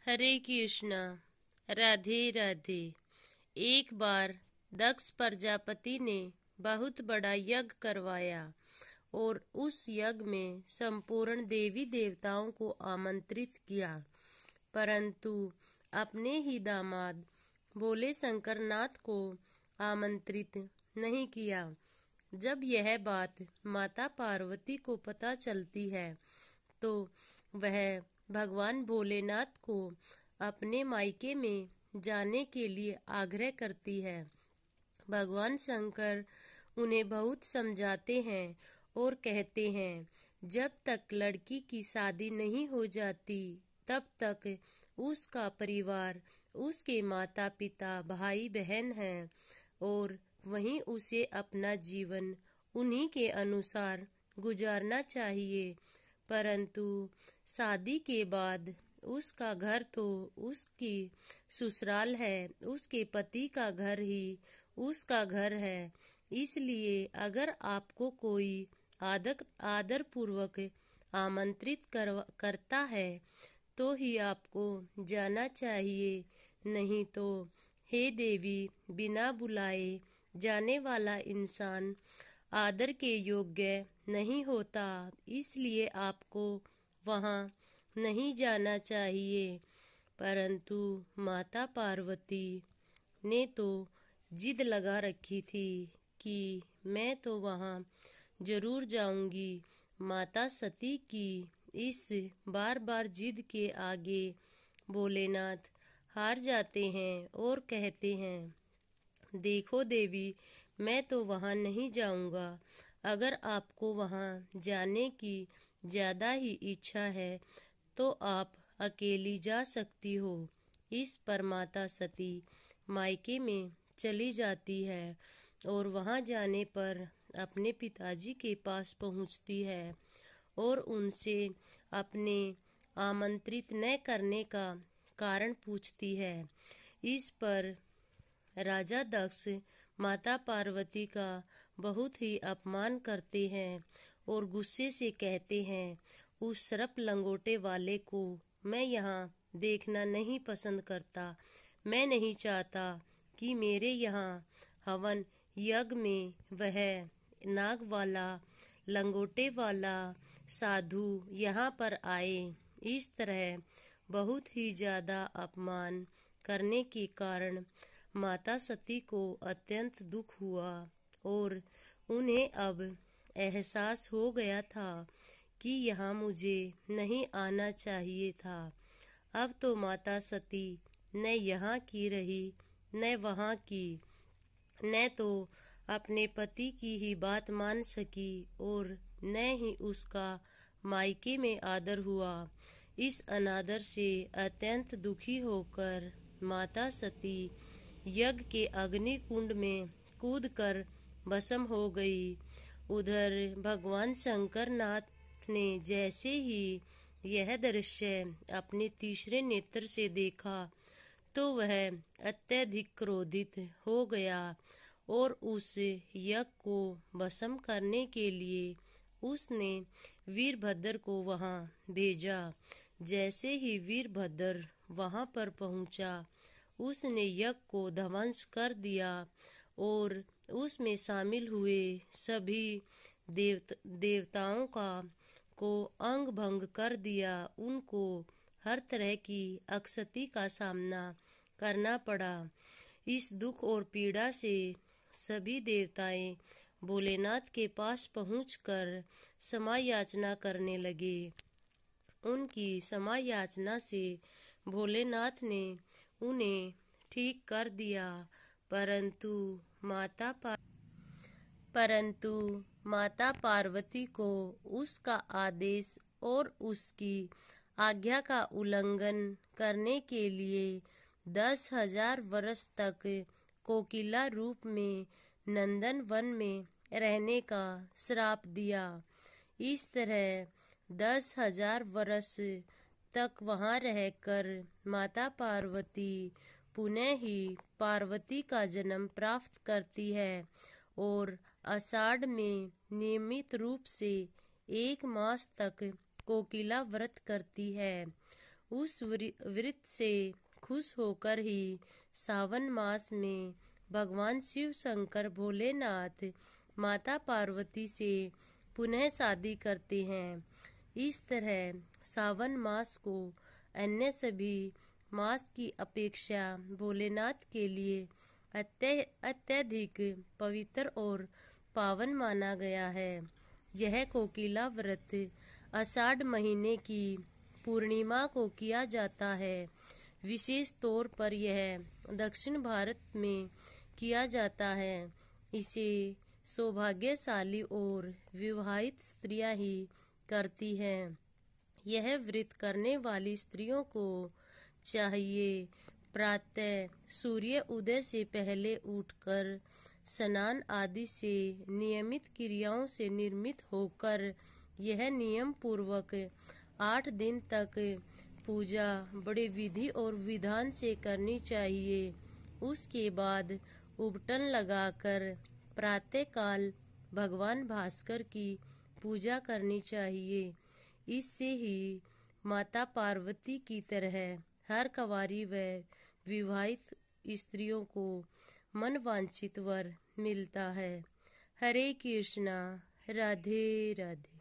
हरे कृष्णा। राधे राधे। एक बार दक्ष प्रजापति ने बहुत बड़ा यज्ञ करवाया और उस यज्ञ में संपूर्ण देवी देवताओं को आमंत्रित किया, परंतु अपने ही दामाद भोले शंकरनाथ को आमंत्रित नहीं किया। जब यह बात माता पार्वती को पता चलती है तो वह भगवान भोलेनाथ को अपने मायके में जाने के लिए आग्रह करती है। भगवान शंकर उन्हें बहुत समझाते हैं और कहते हैं, जब तक लड़की की शादी नहीं हो जाती तब तक उसका परिवार, उसके माता पिता, भाई बहन हैं और वहीं उसे अपना जीवन उन्हीं के अनुसार गुजारना चाहिए। परंतु शादी के बाद उसका घर तो उसकी ससुराल है, उसके पति का घर ही उसका घर है। इसलिए अगर आपको कोई आदर पूर्वक आमंत्रित करता है तो ही आपको जाना चाहिए, नहीं तो हे देवी, बिना बुलाए जाने वाला इंसान आदर के योग्य नहीं होता, इसलिए आपको वहाँ नहीं जाना चाहिए। परंतु माता पार्वती ने तो जिद लगा रखी थी कि मैं तो वहाँ जरूर जाऊंगी। माता सती की इस बार बार जिद के आगे भोलेनाथ हार जाते हैं और कहते हैं, देखो देवी, मैं तो वहाँ नहीं जाऊंगा। अगर आपको वहाँ जाने की ज्यादा ही इच्छा है तो आप अकेली जा सकती हो। इस पर माता सती मायके में चली जाती है और वहाँ जाने पर अपने पिताजी के पास पहुँचती है और उनसे अपने आमंत्रित न करने का कारण पूछती है। इस पर राजा दक्ष माता पार्वती का बहुत ही अपमान करते हैं और गुस्से से कहते हैं, उस सर्प लंगोटे वाले को मैं यहाँ देखना नहीं पसंद करता। मैं नहीं चाहता कि मेरे यहाँ हवन यज्ञ में वह नाग वाला, लंगोटे वाला साधु यहाँ पर आए। इस तरह बहुत ही ज्यादा अपमान करने के कारण माता सती को अत्यंत दुख हुआ और उन्हें अब एहसास हो गया था कि यहाँ मुझे नहीं आना चाहिए था। अब तो माता सती न यहाँ की रही न वहाँ की, न तो अपने पति की ही बात मान सकी और न ही उसका मायके में आदर हुआ। इस अनादर से अत्यंत दुखी होकर माता सती यज्ञ के अग्नि कुंड में कूदकर भस्म हो गई। उधर भगवान शंकरनाथ ने जैसे ही यह दृश्य अपने तीसरे नेत्र से देखा तो वह अत्यधिक क्रोधित हो गया और उस यज्ञ को भस्म करने के लिए उसने वीरभद्र को वहां भेजा। जैसे ही वीरभद्र वहां पर पहुंचा, उसने यज्ञ को ध्वंस कर दिया और उसमें शामिल हुए सभी देवताओं को अंग भंग कर दिया। उनको हर तरह की अक्षति का सामना करना पड़ा। इस दुख और पीड़ा से सभी देवताएं भोलेनाथ के पास पहुंचकर क्षमा याचना करने लगे। उनकी क्षमा याचना से भोलेनाथ ने उन्हें ठीक कर दिया, परंतु माता पार्वती को उसका आदेश और उसकी आज्ञा का उल्लंघन करने के लिए 10,000 वर्ष तक कोकिला रूप में नंदन वन में रहने का श्राप दिया। इस तरह 10,000 वर्ष तक वहां रहकर माता पार्वती पुनः ही पार्वती का जन्म प्राप्त करती है और आषाढ़ में नियमित रूप से 1 मास तक कोकिला व्रत करती है। उस व्रत से खुश होकर ही सावन मास में भगवान शिव शंकर भोलेनाथ माता पार्वती से पुनः शादी करते हैं। इस तरह सावन मास को अन्य सभी मास की अपेक्षा भोलेनाथ के लिए अत्यधिक पवित्र और पावन माना गया है। यह कोकिला व्रत आषाढ़ महीने की पूर्णिमा को किया जाता है। विशेष तौर पर यह दक्षिण भारत में किया जाता है। इसे सौभाग्यशाली और विवाहित स्त्रियां ही करती हैं। यह व्रत करने वाली स्त्रियों को चाहिए प्रातः सूर्य उदय से पहले उठकर स्नान आदि से नियमित क्रियाओं से निर्मित होकर यह नियम पूर्वक 8 दिन तक पूजा बड़े विधि और विधान से करनी चाहिए। उसके बाद उबटन लगाकर प्रातःकाल भगवान भास्कर की पूजा करनी चाहिए। इससे ही माता पार्वती की तरह हर कंवारी व विवाहित स्त्रियों को मनवांछित वर मिलता है। हरे कृष्णा, राधे राधे।